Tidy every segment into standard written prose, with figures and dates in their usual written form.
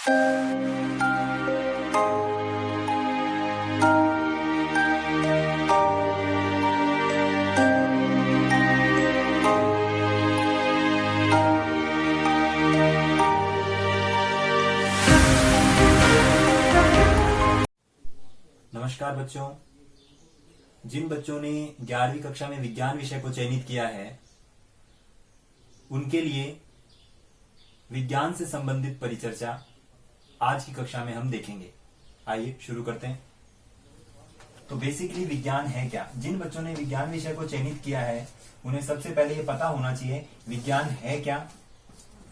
नमस्कार बच्चों। जिन बच्चों ने 11वीं कक्षा में विज्ञान विषय को चयनित किया है उनके लिए विज्ञान से संबंधित परिचर्चा आज की कक्षा में हम देखेंगे। आइए शुरू करते हैं। तो बेसिकली विज्ञान है क्या? जिन बच्चों ने विज्ञान विषय को चयनित किया है उन्हें सबसे पहले ये पता होना चाहिए विज्ञान है क्या,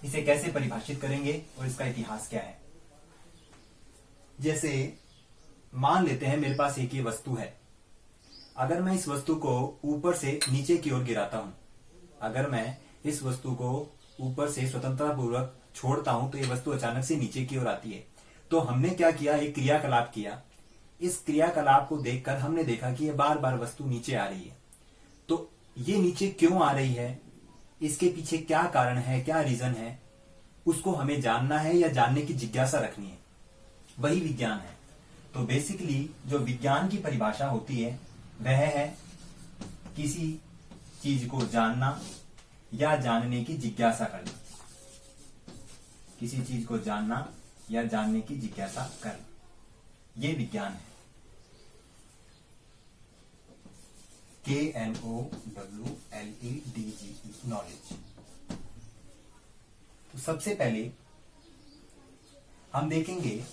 इसे कैसे परिभाषित करेंगे और इसका इतिहास क्या है। जैसे मान लेते हैं मेरे पास एक ये वस्तु है। अगर मैं इस वस्तु को ऊपर से नीचे की ओर गिराता हूं, अगर मैं इस वस्तु को ऊपर से स्वतंत्रता पूर्वक छोड़ता हूं तो ये वस्तु अचानक से नीचे की ओर आती है। तो हमने क्या किया? एक क्रियाकलाप किया। इस क्रियाकलाप को देखकर हमने देखा कि ये बार बार वस्तु नीचे आ रही है। तो ये नीचे क्यों आ रही है, इसके पीछे क्या कारण है, क्या रीजन है, उसको हमें जानना है या जानने की जिज्ञासा रखनी है। वही विज्ञान है। तो बेसिकली जो विज्ञान की परिभाषा होती है वह है किसी चीज को जानना या जानने की जिज्ञासा करना। किसी चीज को जानना या जानने की जिज्ञासा करना, ये विज्ञान है। KNOWLEDGE, knowledge. तो सबसे पहले हम देखेंगे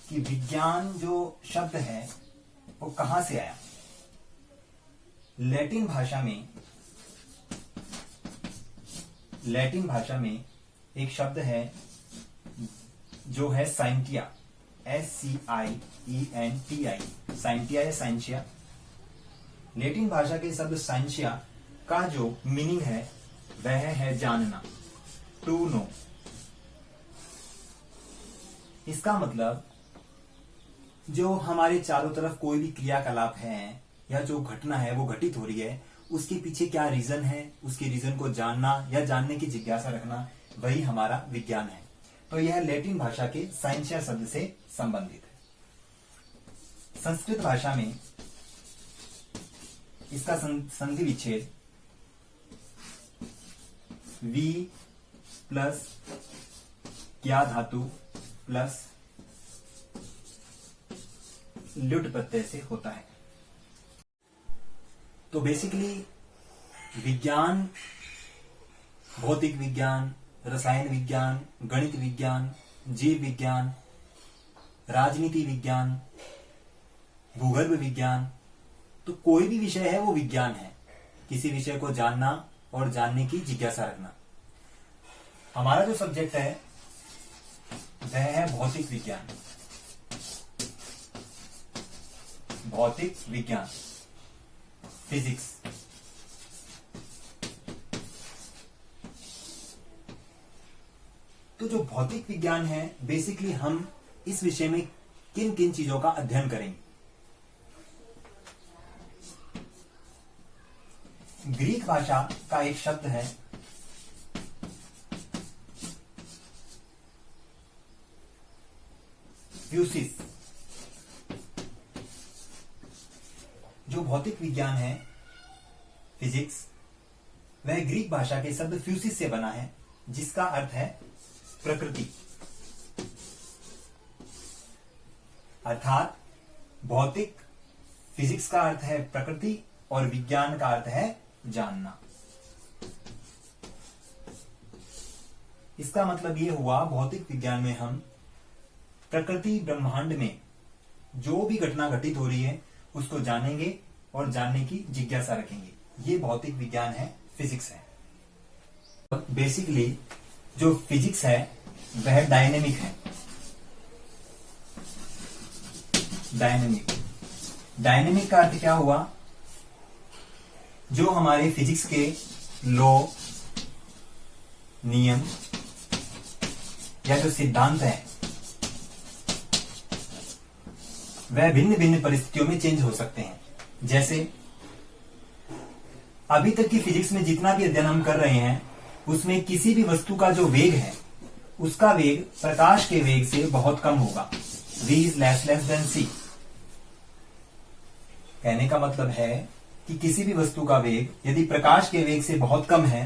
कि विज्ञान जो शब्द है वो कहां से आया। लैटिन भाषा में एक शब्द है जो है साइंटिया, SCIENTI, साइंटिया या साइंशिया। लैटिन भाषा के शब्द साइंशिया का जो मीनिंग है वह है जानना, टू नो। इसका मतलब जो हमारे चारों तरफ कोई भी क्रियाकलाप है या जो घटना है वो घटित हो रही है, उसके पीछे क्या रीजन है, उसके रीजन को जानना या जानने की जिज्ञासा रखना, वही हमारा विज्ञान है। तो यह लैटिन भाषा के साइंशिया शब्द से संबंधित है। संस्कृत भाषा में इसका संधि विच्छेद वी प्लस क्या धातु प्लस लुट प्रत्यय से होता है। तो बेसिकली विज्ञान, भौतिक विज्ञान, रसायन विज्ञान, गणित विज्ञान, जीव विज्ञान, राजनीति विज्ञान, भूगर्भ विज्ञान, तो कोई भी विषय है वो विज्ञान है। किसी विषय को जानना और जानने की जिज्ञासा रखना। हमारा जो सब्जेक्ट है वह है भौतिक विज्ञान। भौतिक विज्ञान, फिजिक्स। तो जो भौतिक विज्ञान है बेसिकली हम इस विषय में किन किन चीजों का अध्ययन करेंगे। ग्रीक भाषा का एक शब्द है फ्यूसिस। जो भौतिक विज्ञान है, फिजिक्स, वह ग्रीक भाषा के शब्द फ्यूसिस से बना है, जिसका अर्थ है प्रकृति। अर्थात भौतिक, फिजिक्स का अर्थ है प्रकृति और विज्ञान का अर्थ है जानना। इसका मतलब यह हुआ भौतिक विज्ञान में हम प्रकृति ब्रह्मांड में जो भी घटना घटित हो रही है उसको जानेंगे और जानने की जिज्ञासा रखेंगे। ये भौतिक विज्ञान है, फिजिक्स है। बेसिकली जो फिजिक्स है वह डायनेमिक है। डायनेमिक का अर्थ क्या हुआ? जो हमारे फिजिक्स के लॉ, नियम या जो सिद्धांत है वह भिन्न भिन्न परिस्थितियों में चेंज हो सकते हैं। जैसे अभी तक की फिजिक्स में जितना भी अध्ययन हम कर रहे हैं उसमें किसी भी वस्तु का जो वेग है उसका वेग प्रकाश के वेग से बहुत कम होगा। v is less than c। कहने का मतलब है कि किसी भी वस्तु का वेग यदि प्रकाश के वेग से बहुत कम है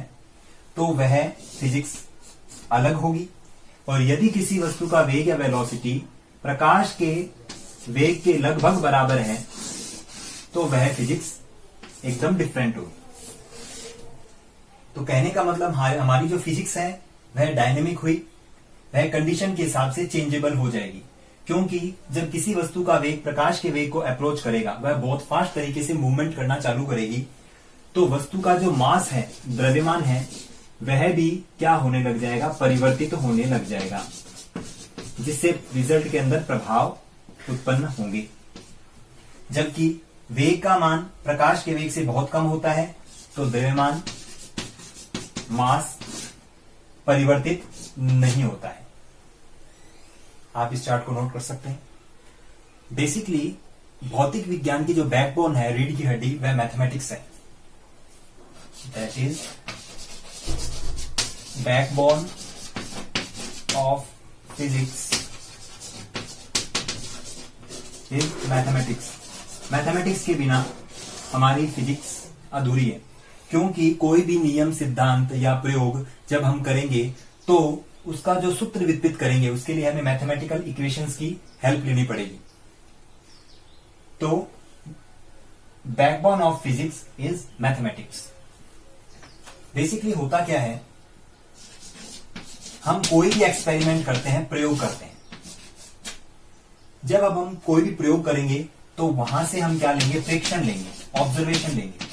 तो वह फिजिक्स अलग होगी, और यदि किसी वस्तु का वेग या वेलोसिटी प्रकाश के वेग के लगभग बराबर है तो वह फिजिक्स एकदम डिफरेंट होगी। तो कहने का मतलब हमारी जो फिजिक्स है वह डायनेमिक हुई, वह कंडीशन के हिसाब से चेंजेबल हो जाएगी, क्योंकि जब किसी वस्तु का वेग प्रकाश के वेग को अप्रोच करेगा, वह बहुत फास्ट तरीके से मूवमेंट करना चालू करेगी, तो वस्तु का जो मास है, द्रव्यमान है, वह भी क्या होने लग जाएगा, परिवर्तित होने लग जाएगा, जिससे रिजल्ट के अंदर प्रभाव उत्पन्न होंगे। जबकि वेग का मान प्रकाश के वेग से बहुत कम होता है तो द्रव्यमान मास परिवर्तित नहीं होता है। आप इस चार्ट को नोट कर सकते हैं। बेसिकली भौतिक विज्ञान की जो बैकबोन है, रीढ़ की हड्डी, वह मैथमेटिक्स है। That is backbone of physics is mathematics. Mathematics के बिना हमारी फिजिक्स अधूरी है, क्योंकि कोई भी नियम, सिद्धांत या प्रयोग जब हम करेंगे तो उसका जो सूत्र विकसित करेंगे उसके लिए हमें मैथमेटिकल इक्वेशंस की हेल्प लेनी पड़ेगी। तो backbone of physics is mathematics. Basically होता क्या है, हम कोई भी एक्सपेरिमेंट करते हैं, प्रयोग करते हैं। जब अब हम कोई भी प्रयोग करेंगे तो वहां से हम क्या लेंगे, प्रेक्षण लेंगे, ऑब्जर्वेशन लेंगे।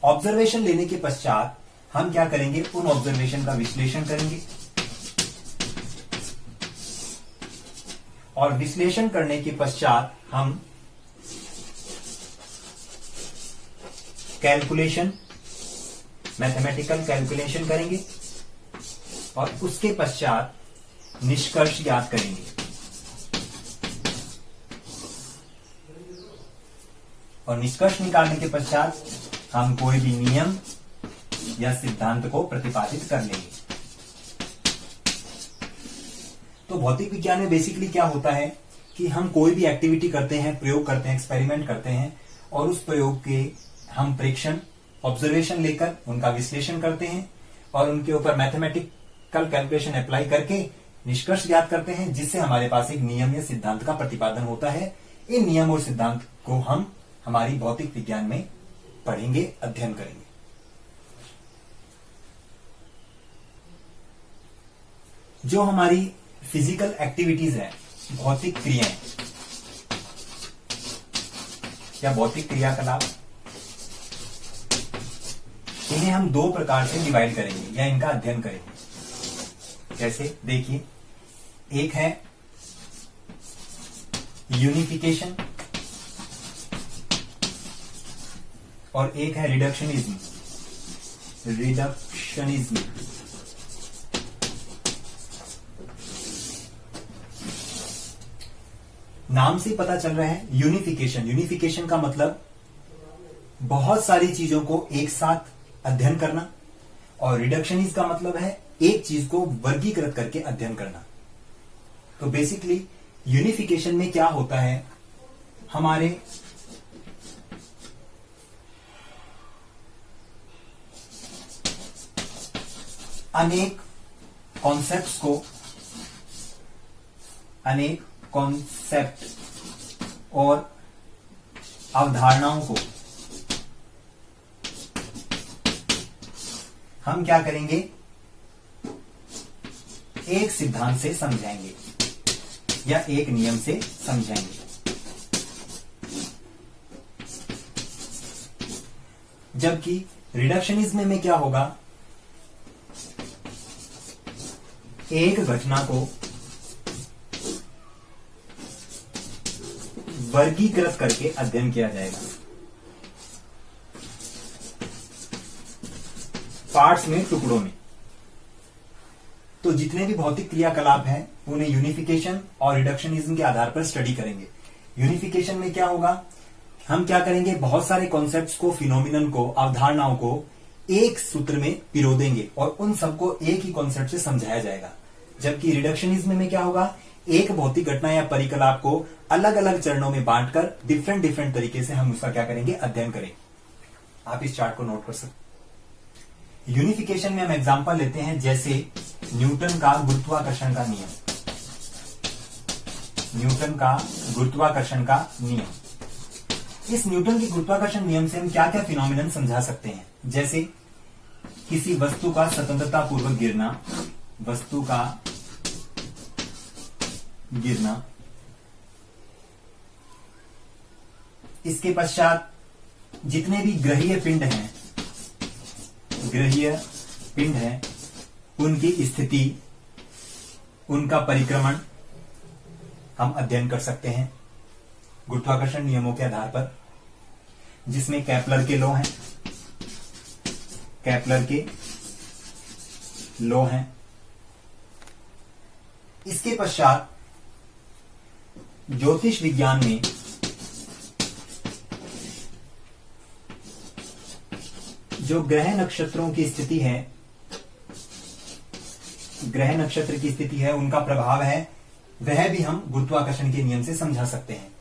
ऑब्जर्वेशन लेने के पश्चात हम क्या करेंगे, उन ऑब्जर्वेशन का विश्लेषण करेंगे, और विश्लेषण करने के पश्चात हम कैलकुलेशन, मैथमेटिकल कैलकुलेशन करेंगे, और उसके पश्चात निष्कर्ष ज्ञात करेंगे। और निष्कर्ष निकालने के पश्चात हम कोई भी नियम या सिद्धांत को प्रतिपादित कर लेंगे। तो भौतिक विज्ञान में बेसिकली क्या होता है कि हम कोई भी एक्टिविटी करते हैं, प्रयोग करते हैं, एक्सपेरिमेंट करते हैं, और उस प्रयोग के हम प्रेक्षण, ऑब्जर्वेशन लेकर उनका विश्लेषण करते हैं, और उनके ऊपर मैथमेटिकल कैलकुलेशन अप्लाई करके निष्कर्ष ज्ञात करते हैं, जिससे हमारे पास एक नियम या सिद्धांत का प्रतिपादन होता है। इन नियम और सिद्धांत को हम हमारी भौतिक विज्ञान में पढ़ेंगे, अध्ययन करेंगे। जो हमारी फिजिकल एक्टिविटीज है, भौतिक क्रियाएं या भौतिक क्रियाकलाप, इन्हें हम दो प्रकार से डिवाइड करेंगे या इनका अध्ययन करेंगे। जैसे देखिए, एक है यूनिफिकेशन और एक है रिडक्शनिज्म। नाम से पता चल रहा है यूनिफिकेशन। यूनिफिकेशन का मतलब बहुत सारी चीजों को एक साथ अध्ययन करना, और रिडक्शनिज्म का मतलब है एक चीज को वर्गीकृत करके अध्ययन करना। तो बेसिकली यूनिफिकेशन में क्या होता है, हमारे अनेक कॉन्सेप्ट और अवधारणाओं को हम क्या करेंगे, एक सिद्धांत से समझाएंगे या एक नियम से समझाएंगे। जबकि रिडक्शनिज्म में क्या होगा, एक घटना को वर्गीकृत करके अध्ययन किया जाएगा, पार्ट्स में, टुकड़ों में। तो जितने भी भौतिक क्रियाकलाप हैं उन्हें यूनिफिकेशन और रिडक्शनिज्म के आधार पर स्टडी करेंगे। यूनिफिकेशन में क्या होगा, हम क्या करेंगे, बहुत सारे कॉन्सेप्ट्स को, फिनोमिनन को, अवधारणाओं को एक सूत्र में पिरो देंगे और उन सबको एक ही कॉन्सेप्ट से समझाया जाएगा। जबकि रिडक्शनिज्म में क्या होगा, एक भौतिक घटना या परिकलाप को अलग अलग चरणों में बांटकर डिफरेंट डिफरेंट तरीके से हम उसका क्या करेंगे, अध्ययन करें। आप इस चार्ट को नोट कर सकते। यूनिफिकेशन में हम एग्जांपल लेते हैं, जैसे न्यूटन का गुरुत्वाकर्षण का नियम। न्यूटन का गुरुत्वाकर्षण का नियम। इस न्यूटन के गुरुत्वाकर्षण नियम से हम क्या क्या फिनोमिनन समझा सकते हैं, जैसे किसी वस्तु का स्वतंत्रता पूर्वक गिरना, वस्तु का गिरना, इसके पश्चात जितने भी ग्रहीय पिंड हैं, उनकी स्थिति, उनका परिक्रमण हम अध्ययन कर सकते हैं गुरुत्वाकर्षण नियमों के आधार पर, जिसमें केपलर के लॉ हैं, इसके पश्चात ज्योतिष विज्ञान में जो ग्रह नक्षत्रों की स्थिति है, ग्रह नक्षत्र की स्थिति है, उनका प्रभाव है, वह भी हम गुरुत्वाकर्षण के नियम से समझा सकते हैं।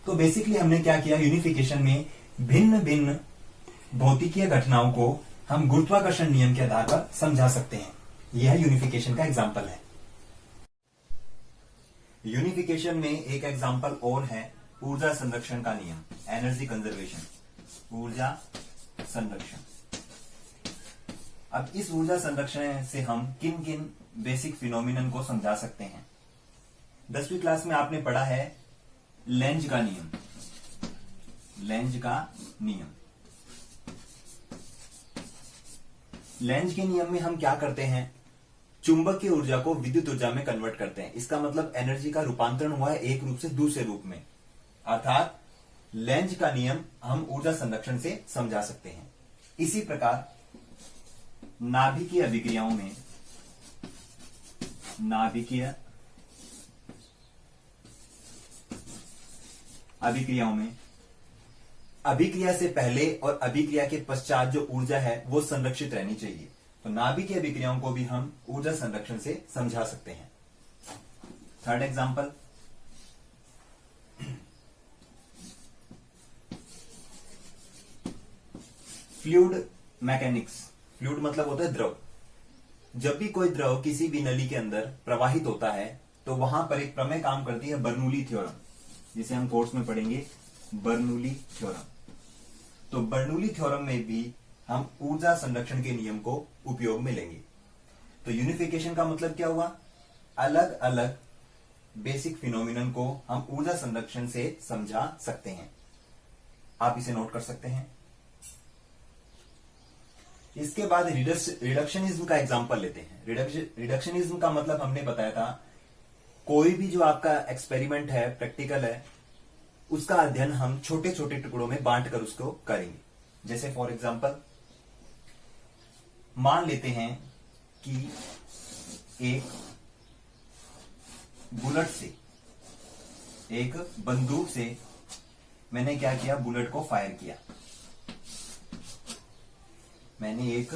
तो बेसिकली हमने क्या किया, यूनिफिकेशन में भिन्न भिन्न भौतिकीय घटनाओं को हम गुरुत्वाकर्षण नियम के आधार पर समझा सकते हैं। यह यूनिफिकेशन का एग्जाम्पल है। यूनिफिकेशन में एक एग्जाम्पल और है ऊर्जा संरक्षण का नियम, एनर्जी कंजर्वेशन, ऊर्जा संरक्षण। अब इस ऊर्जा संरक्षण से हम किन किन बेसिक फिनोमिनन को समझा सकते हैं। 10वीं क्लास में आपने पढ़ा है लेंज का नियम। लेंज के नियम में हम क्या करते हैं, चुंबकीय ऊर्जा को विद्युत ऊर्जा में कन्वर्ट करते हैं। इसका मतलब एनर्जी का रूपांतरण हुआ है एक रूप से दूसरे रूप में, अर्थात लेंज का नियम हम ऊर्जा संरक्षण से समझा सकते हैं। इसी प्रकार नाभिकीय अभिक्रियाओं में, अभिक्रिया से पहले और अभिक्रिया के पश्चात जो ऊर्जा है वो संरक्षित रहनी चाहिए। तो नाभिकीय अभिक्रियाओं को भी हम ऊर्जा संरक्षण से समझा सकते हैं। Third example, fluid mechanics. Fluid मतलब होता है द्रव। जब भी कोई द्रव किसी भी नली के अंदर प्रवाहित होता है तो वहां पर एक प्रमेय काम करती है, बर्नूली थ्योरम, जिसे हम कोर्स में पढ़ेंगे, बर्नूली थ्योरम। तो बर्नूली थ्योरम में भी हम ऊर्जा संरक्षण के नियम को उपयोग में लेंगे। तो यूनिफिकेशन का मतलब क्या हुआ, अलग अलग बेसिक फिनोमिनन को हम ऊर्जा संरक्षण से समझा सकते हैं। आप इसे नोट कर सकते हैं। इसके बाद रिडक्शनिज्म का एग्जांपल लेते हैं। रिडक्शनिज्म का मतलब हमने बताया था, कोई भी जो आपका एक्सपेरिमेंट है, प्रैक्टिकल है, उसका अध्ययन हम छोटे छोटे टुकड़ों में बांटकर उसको करेंगे। जैसे फॉर एग्जांपल मान लेते हैं कि एक बुलेट से, एक बंदूक से मैंने क्या किया, बुलेट को फायर किया। मैंने एक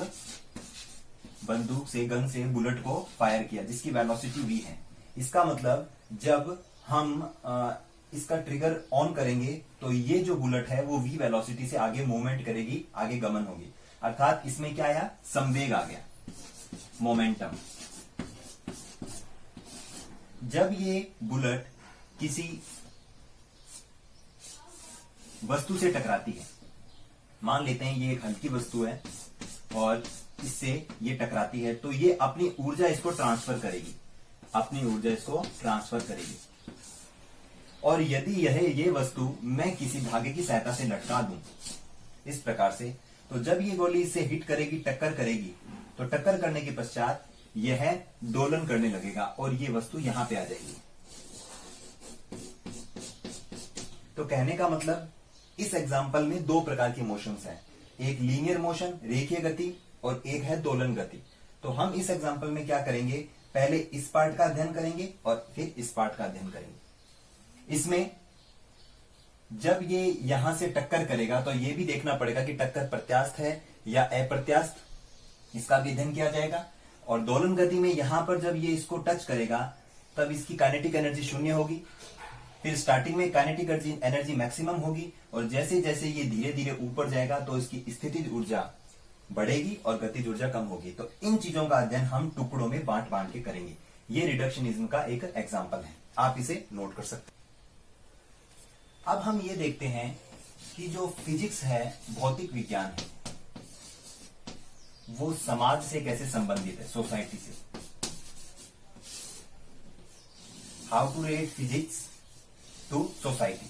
बंदूक से, गन से बुलेट को फायर किया जिसकी वेलोसिटी v है। इसका मतलब जब हम इसका ट्रिगर ऑन करेंगे तो ये जो बुलेट है वो v वेलोसिटी से आगे मूवमेंट करेगी, आगे गमन होगी। अर्थात इसमें क्या आया, संवेग आ गया, मोमेंटम। जब ये बुलेट किसी वस्तु से टकराती है, मान लेते हैं ये एक हल्की वस्तु है और इससे ये टकराती है, तो ये अपनी ऊर्जा इसको ट्रांसफर करेगी, और यदि ये वस्तु मैं किसी धागे की सहायता से लटका दूं इस प्रकार से, तो जब ये गोली इससे हिट करेगी, टक्कर करेगी, तो टक्कर करने के पश्चात यह दोलन करने लगेगा और ये वस्तु यहां पे आ जाएगी। तो कहने का मतलब इस एग्जाम्पल में दो प्रकार की मोशंस हैं, एक लीनियर मोशन, रेखीय गति, और एक है दोलन गति। तो हम इस एग्जाम्पल में क्या करेंगे, पहले इस पार्ट का अध्ययन करेंगे और फिर इस पार्ट का अध्ययन करेंगे। इसमें जब ये यहां से टक्कर करेगा तो ये भी देखना पड़ेगा कि टक्कर प्रत्यास्थ है या अप्रत्यास्थ इसका भी अध्ययन किया जाएगा। और दोलन गति में यहां पर जब ये इसको टच करेगा तब इसकी काइनेटिक एनर्जी शून्य होगी। फिर स्टार्टिंग में काइनेटिक एनर्जी मैक्सिमम होगी और जैसे जैसे ये धीरे धीरे ऊपर जाएगा तो इसकी स्थितिज ऊर्जा बढ़ेगी और गतिज ऊर्जा कम होगी। तो इन चीजों का अध्ययन हम टुकड़ों में बांट बांट के करेंगे। ये रिडक्शनिज्म का एक एग्जाम्पल है, आप इसे नोट कर सकते हैं। अब हम ये देखते हैं कि जो फिजिक्स है, भौतिक विज्ञान है, वो समाज से कैसे संबंधित है, सोसाइटी से। How to relate physics to society.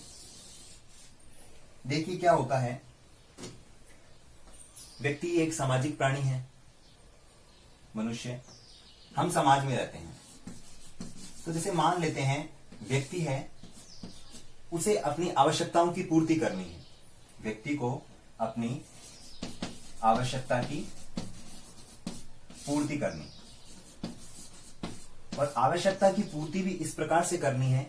देखिए क्या होता है, व्यक्ति एक सामाजिक प्राणी है, मनुष्य, हम समाज में रहते हैं। तो जैसे मान लेते हैं व्यक्ति है, उसे अपनी आवश्यकताओं की पूर्ति करनी है। व्यक्ति को अपनी आवश्यकता की पूर्ति करनी, और आवश्यकता की पूर्ति भी इस प्रकार से करनी है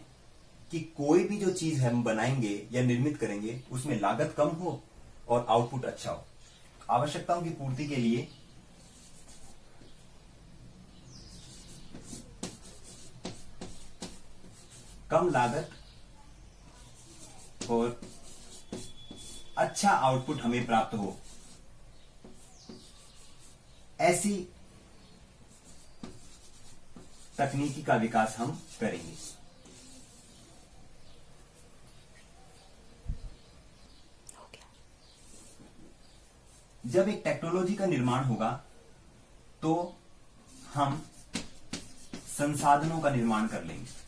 कि कोई भी जो चीज हम बनाएंगे या निर्मित करेंगे उसमें लागत कम हो और आउटपुट अच्छा हो। आवश्यकताओं की पूर्ति के लिए कम लागत और अच्छा आउटपुट हमें प्राप्त हो, ऐसी तकनीकी का विकास हम करेंगे। जब एक टेक्नोलॉजी का निर्माण होगा तो हम संसाधनों का निर्माण कर लेंगे।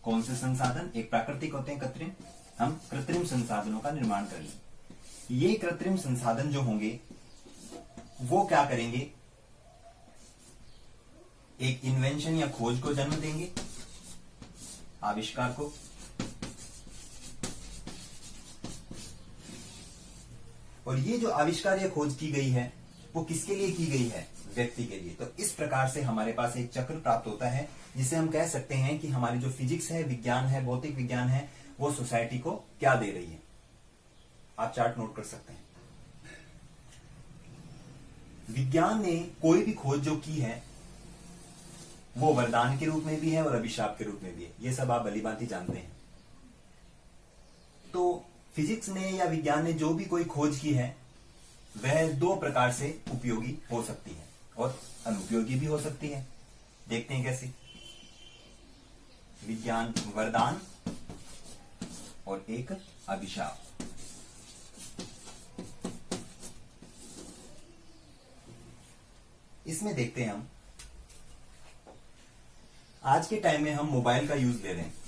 कौन से संसाधन? एक प्राकृतिक होते हैं, कृत्रिम। हम कृत्रिम संसाधनों का निर्माण कर लेंगे। ये कृत्रिम संसाधन जो होंगे वो क्या करेंगे, एक इन्वेंशन या खोज को जन्म देंगे, आविष्कार को। और ये जो आविष्कार या खोज की गई है वो किसके लिए की गई है? व्यक्ति के लिए। तो इस प्रकार से हमारे पास एक चक्र प्राप्त होता है जिसे हम कह सकते हैं कि हमारी जो फिजिक्स है, विज्ञान है, भौतिक विज्ञान है, वो सोसाइटी को क्या दे रही है। आप चार्ट नोट कर सकते हैं। विज्ञान ने कोई भी खोज जो की है वो वरदान के रूप में भी है और अभिशाप के रूप में भी है। ये सब आप भलीभांति जानते हैं। तो फिजिक्स ने या विज्ञान ने जो भी कोई खोज की है वह दो प्रकार से उपयोगी हो सकती है और अनुपयोगी भी हो सकती है। देखते हैं कैसे। विज्ञान वरदान और एक अभिशाप। इसमें देखते हैं हम, आज के टाइम में हम मोबाइल का यूज ले रहे हैं।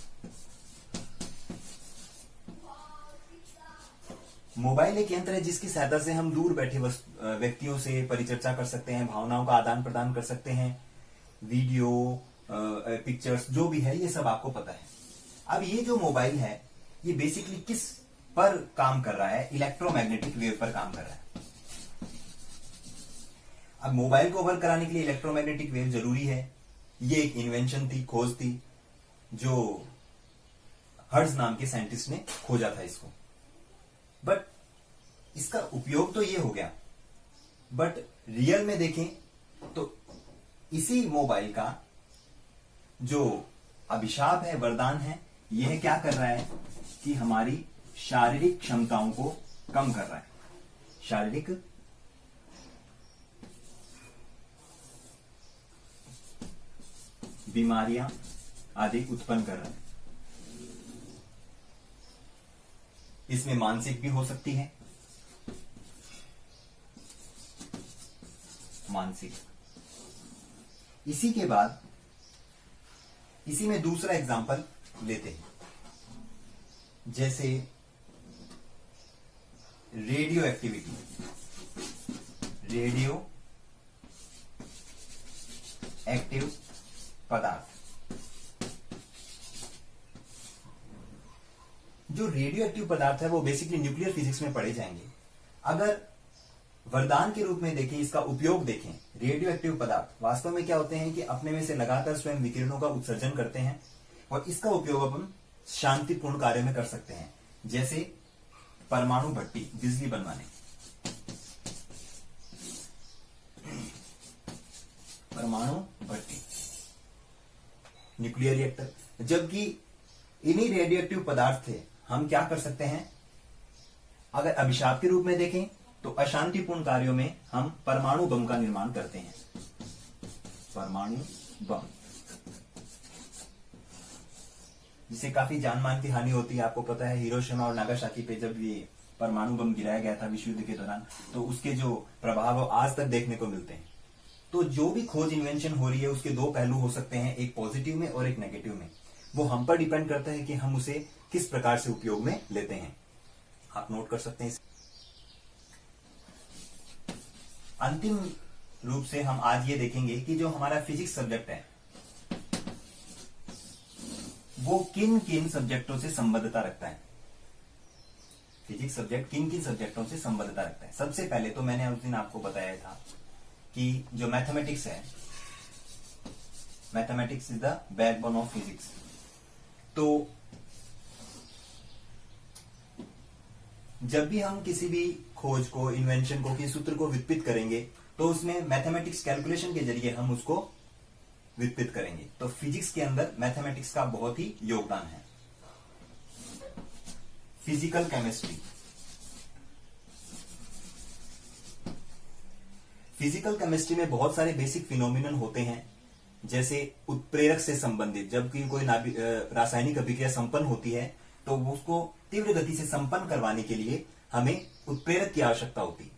मोबाइल एक यंत्र है जिसकी सहायता से हम दूर बैठे व्यक्तियों से परिचर्चा कर सकते हैं, भावनाओं का आदान प्रदान कर सकते हैं, वीडियो, पिक्चर्स जो भी है ये सब आपको पता है। अब ये जो मोबाइल है ये बेसिकली किस पर काम कर रहा है? इलेक्ट्रोमैग्नेटिक वेव पर काम कर रहा है। अब मोबाइल को वर्क कराने के लिए इलेक्ट्रोमैग्नेटिक वेव जरूरी है। ये एक इन्वेंशन थी, खोज थी, जो हर्ट्ज नाम के साइंटिस्ट ने खोजा था इसको। बट इसका उपयोग तो ये हो गया, बट रियल में देखें तो इसी मोबाइल का जो अभिशाप है, वरदान है, यह क्या कर रहा है कि हमारी शारीरिक क्षमताओं को कम कर रहा है। शारीरिक बीमारियां आदि उत्पन्न कर रहा है। इसमें मानसिक भी हो सकती है, मानसिक। इसी के बाद इसी में दूसरा एग्जांपल लेते हैं, जैसे रेडियो एक्टिविटी, रेडियो एक्टिव पदार्थ। जो रेडियो एक्टिव पदार्थ है वो बेसिकली न्यूक्लियर फिजिक्स में पढ़े जाएंगे। अगर वरदान के रूप में देखें, इसका उपयोग देखें, रेडियो एक्टिव पदार्थ वास्तव में क्या होते हैं कि अपने में से लगातार स्वयं विकिरणों का उत्सर्जन करते हैं और इसका उपयोग अपन शांतिपूर्ण कार्य में कर सकते हैं, जैसे परमाणु भट्टी बिजली बनवाने। परमाणु भट्टी, न्यूक्लियर रिएक्टर। जबकि इन्हीं रेडियोएक्टिव पदार्थ थे, हम क्या कर सकते हैं, अगर अभिशाप के रूप में देखें तो अशांतिपूर्ण कार्यों में हम परमाणु बम का निर्माण करते हैं। परमाणु बम, जिससे काफी जान मान की हानि होती है। आपको पता है हिरोशिमा और नागासाकी पे जब ये परमाणु बम गिराया गया था विश्व युद्ध के दौरान, तो उसके जो प्रभाव आज तक देखने को मिलते हैं। तो जो भी खोज इन्वेंशन हो रही है उसके दो पहलू हो सकते हैं, एक पॉजिटिव में और एक नेगेटिव में। वो हम पर डिपेंड करता है कि हम उसे किस प्रकार से उपयोग में लेते हैं। आप नोट कर सकते हैं। अंतिम रूप से हम आज ये देखेंगे कि जो हमारा फिजिक्स सब्जेक्ट है वो किन किन सब्जेक्टों से संबद्धता रखता है। फिजिक्स सब्जेक्ट किन किन सब्जेक्टों से संबद्धता रखता है। सबसे पहले तो मैंने उस दिन आपको बताया था कि जो मैथमेटिक्स है, mathematics is the backbone of physics. तो जब भी हम किसी भी खोज को, इन्वेंशन को, किसी सूत्र को विकसित करेंगे तो उसमें मैथमेटिक्स कैलकुलेशन के जरिए हम उसको विकसित करेंगे। तो फिजिक्स के अंदर मैथमेटिक्स का बहुत ही योगदान है। फिजिकल केमिस्ट्री, फिजिकल केमिस्ट्री में बहुत सारे बेसिक फिनोमिनन होते हैं, जैसे उत्प्रेरक से संबंधित। जब कोई रासायनिक अभिक्रिया संपन्न होती है तो उसको तीव्र गति से संपन्न करवाने के लिए हमें उत्प्रेरक की आवश्यकता होती है।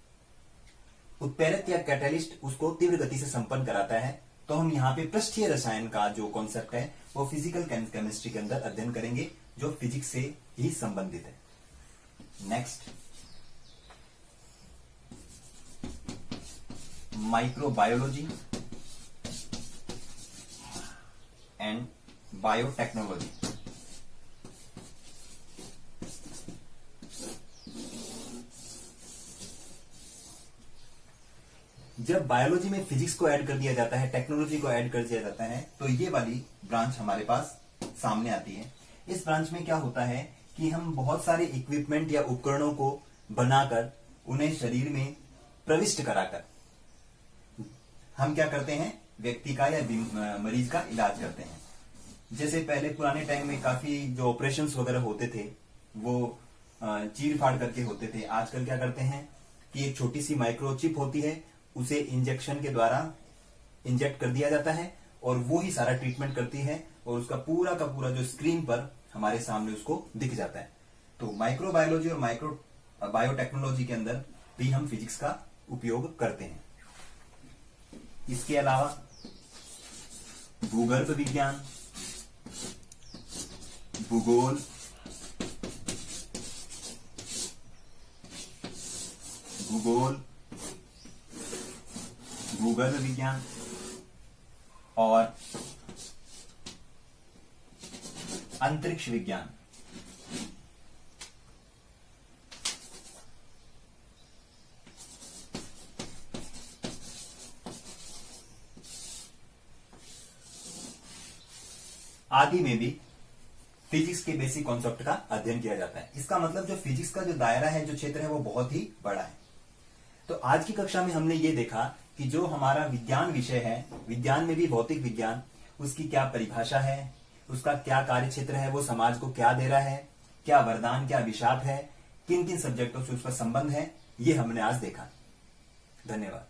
उत्प्रेरक या कैटलिस्ट उसको तीव्र गति से संपन्न कराता है। तो हम यहाँ पे पृष्ठीय रसायन का जो कॉन्सेप्ट है वो फिजिकल केमिस्ट्री के अंदर अध्ययन करेंगे, जो फिजिक्स से ही संबंधित है। Next, microbiology and biotechnology. जब बायोलॉजी में फिजिक्स को ऐड कर दिया जाता है, टेक्नोलॉजी को ऐड कर दिया जाता है, तो ये वाली ब्रांच हमारे पास सामने आती है। इस ब्रांच में क्या होता है कि हम बहुत सारे इक्विपमेंट या उपकरणों को बनाकर उन्हें शरीर में प्रविष्ट कराकर हम क्या करते हैं, व्यक्ति का या मरीज का इलाज करते हैं। जैसे पहले पुराने टाइम में काफी जो ऑपरेशंस वगैरह होते थे वो चीर फाड़ करके होते थे। आजकल क्या करते हैं कि एक छोटी सी माइक्रोचिप होती है, उसे इंजेक्शन के द्वारा इंजेक्ट कर दिया जाता है और वो ही सारा ट्रीटमेंट करती है और उसका पूरा का पूरा जो स्क्रीन पर हमारे सामने उसको दिख जाता है। तो माइक्रोबायोलॉजी और माइक्रो बायोटेक्नोलॉजी के अंदर भी हम फिजिक्स का उपयोग करते हैं। इसके अलावा भूगर्भ विज्ञान, भूगोल, भूगर्भ विज्ञान और अंतरिक्ष विज्ञान। आदि में भी फिजिक्स के बेसिक कॉन्सेप्ट का अध्ययन किया जाता है। इसका मतलब जो फिजिक्स का जो दायरा है, जो क्षेत्र है, वो बहुत ही बड़ा है। तो आज की कक्षा में हमने ये देखा कि जो हमारा विज्ञान विषय है, विज्ञान में भी भौतिक विज्ञान, उसकी क्या परिभाषा है, उसका क्या कार्य क्षेत्र है, वो समाज को क्या दे रहा है, क्या वरदान, क्या अभिशाप है, किन किन सब्जेक्टों से उसका संबंध है, ये हमने आज देखा। धन्यवाद।